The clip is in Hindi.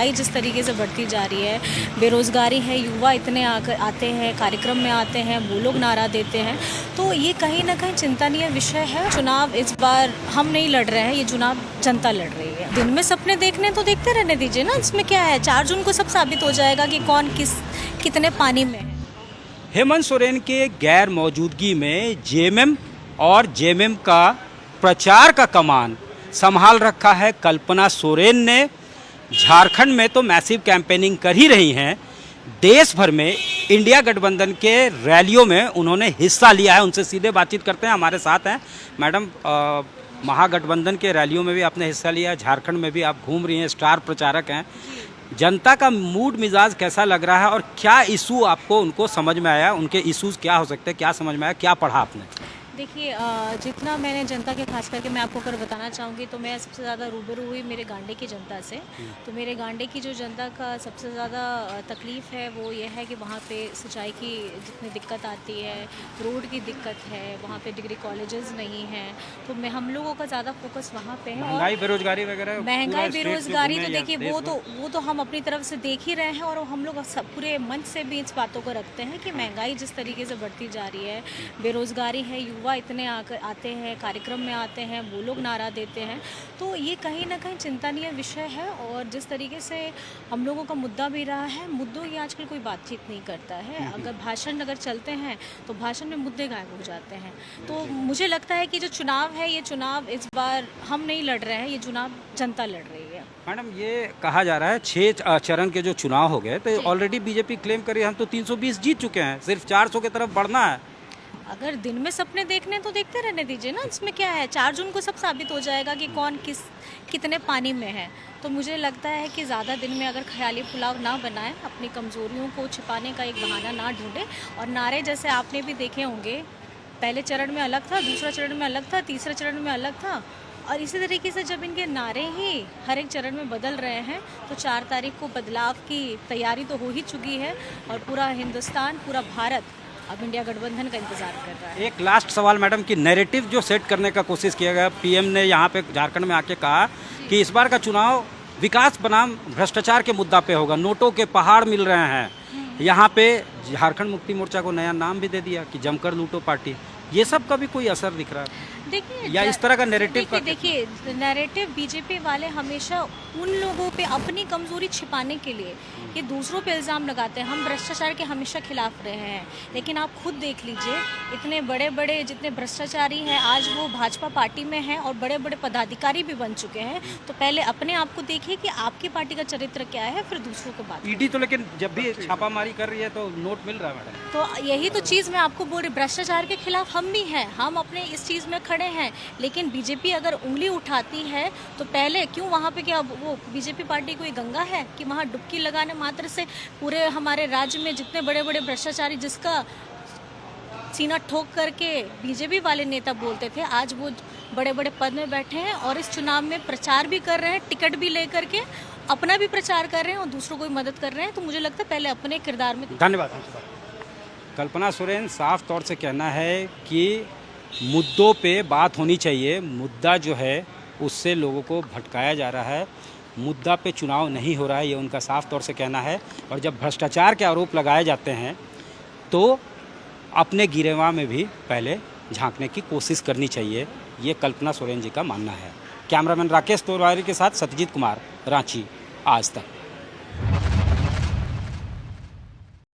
महंगाई जिस तरीके से बढ़ती जा रही है, बेरोज़गारी है, युवा इतने आते हैं, कार्यक्रम में आते हैं, वो लोग नारा देते हैं, तो ये कहीं ना कहीं चिंतनीय विषय है। चुनाव इस बार हम नहीं लड़ रहे हैं, ये चुनाव जनता लड़ रही है। दिन में सपने देखने तो देखते रहने दीजिए ना, इसमें क्या है। 4 जून को सब साबित हो जाएगा कि कौन कितने पानी में है। हेमंत सोरेन के गैर मौजूदगी में जेएमएम और जेएमएम का प्रचार का कमान संभाल रखा है कल्पना सोरेन ने। झारखंड में तो मैसिव कैंपेनिंग कर ही रही हैं, देश भर में इंडिया गठबंधन के रैलियों में उन्होंने हिस्सा लिया है। उनसे सीधे बातचीत करते हैं, हमारे साथ हैं मैडम। महागठबंधन के रैलियों में भी आपने हिस्सा लिया है, झारखंड में भी आप घूम रही हैं, स्टार प्रचारक हैं। जनता का मूड मिजाज कैसा लग रहा है और क्या इशू आपको उनको समझ में आया, उनके इश्यूज क्या हो सकते हैं, क्या समझ में आया, क्या पढ़ा आपने? देखिए, जितना मैंने जनता के खास करके मैं आपको अगर बताना चाहूँगी तो मैं सबसे ज़्यादा रूबरू हुई मेरे गांडे की जनता से। तो मेरे गांडे की जो जनता का सबसे ज़्यादा तकलीफ़ है वो ये है कि वहाँ पे सिंचाई की जितनी दिक्कत आती है, रोड की दिक्कत है, वहाँ पे डिग्री कॉलेजेस नहीं हैं। तो हम लोगों का ज़्यादा फोकस वहाँ पे है। महंगाई बेरोजगारी वगैरह, महंगाई बेरोजगारी तो देखिए वो तो हम अपनी तरफ से देख ही रहे हैं, और हम लोग सब पूरे मंच से भी इस बातों को रखते हैं कि महंगाई जिस तरीके से बढ़ती जा रही है, बेरोजगारी है, युवा इतने आते हैं, कार्यक्रम में आते हैं, वो लोग नारा देते हैं, तो ये कहीं ना कहीं चिंतनीय विषय है। और जिस तरीके से हम लोगों का मुद्दा भी रहा है, मुद्दों की आजकल कोई बातचीत नहीं करता है। अगर भाषण चलते हैं तो भाषण में मुद्दे गायब हो जाते हैं। तो मुझे लगता है कि जो चुनाव है, ये चुनाव इस बार हम नहीं लड़ रहे हैं, ये चुनाव जनता लड़ रही है। मैडम, ये कहा जा रहा है 6 चरण के जो चुनाव हो गए तो ऑलरेडी बीजेपी क्लेम करी हम तो 320 जीत चुके हैं, सिर्फ 400 की तरफ बढ़ना है। अगर दिन में सपने देखने तो देखते रहने दीजिए ना, इसमें क्या है। 4 जून को सब साबित हो जाएगा कि कौन कितने पानी में है। तो मुझे लगता है कि ज़्यादा दिन में अगर ख्याली पुलाव ना बनाएं, अपनी कमज़ोरियों को छिपाने का एक बहाना ना ढूंढें, और नारे जैसे आपने भी देखे होंगे, पहले चरण में अलग था, दूसरा चरण में अलग था, तीसरा चरण में अलग था, और इसी तरीके से जब इनके नारे ही हर एक चरण में बदल रहे हैं तो 4 तारीख को बदलाव की तैयारी तो हो ही चुकी है, और पूरा हिंदुस्तान, पूरा भारत अब इंडिया गठबंधन का इंतजार कर रहा है। एक लास्ट सवाल मैडम कि नैरेटिव जो सेट करने का कोशिश किया गया, पीएम ने यहाँ पे झारखंड में आके कहा कि इस बार का चुनाव विकास बनाम भ्रष्टाचार के मुद्दा पे होगा, नोटों के पहाड़ मिल रहे हैं। यहाँ पे झारखंड मुक्ति मोर्चा को नया नाम भी दे दिया कि जमकर लूटो पार्टी। ये सब का भी कोई असर दिख रहा है देखिए, या इस तरह का नैरेटिव का? देखिए, नैरेटिव बीजेपी वाले हमेशा उन लोगों पे अपनी कमजोरी छिपाने के लिए ये दूसरों पे इल्ज़ाम लगाते हैं। हम भ्रष्टाचार के हमेशा खिलाफ रहे हैं, लेकिन आप खुद देख लीजिए, इतने बड़े बड़े जितने भ्रष्टाचारी हैं आज वो भाजपा पार्टी में हैं और बड़े बड़े पदाधिकारी भी बन चुके हैं। तो पहले अपने आप को देखिए कि आपकी पार्टी का चरित्र क्या है, फिर दूसरों को बात। ईडी तो लेकिन जब भी छापामारी कर रही है तो नोट मिल रहा है मैडम। तो यही तो चीज़ मैं आपको बोल रही, भ्रष्टाचार के खिलाफ हम भी हैं, हम अपने इस चीज़ में खड़े हैं। लेकिन बीजेपी अगर उंगली उठाती है तो पहले क्यों वहाँ पे, क्या वो बीजेपी पार्टी कोई गंगा है कि वहाँ डुबकी लगाने मात्र से पूरे हमारे राज्य में जितने बड़े बड़े भ्रष्टाचारी जिसका सीना ठोक करके बीजेपी वाले नेता बोलते थे, आज वो बड़े बड़े पद में बैठे हैं और इस चुनाव में प्रचार भी कर रहे हैं, टिकट भी ले करके अपना भी प्रचार कर रहे हैं और दूसरों को भी मदद कर रहे हैं। तो मुझे लगता है पहले अपने किरदार में। धन्यवाद। कल्पना सोरेन साफ तौर से कहना है कि मुद्दों पे बात होनी चाहिए, मुद्दा जो है उससे लोगों को भटकाया जा रहा है, मुद्दा पे चुनाव नहीं हो रहा है, ये उनका साफ तौर से कहना है। और जब भ्रष्टाचार के आरोप लगाए जाते हैं तो अपने गिरेवा में भी पहले झांकने की कोशिश करनी चाहिए, ये कल्पना सोरेन जी का मानना है। कैमरामैन राकेश तोरवारी के साथ सत्यजीत कुमार, रांची, आज तक।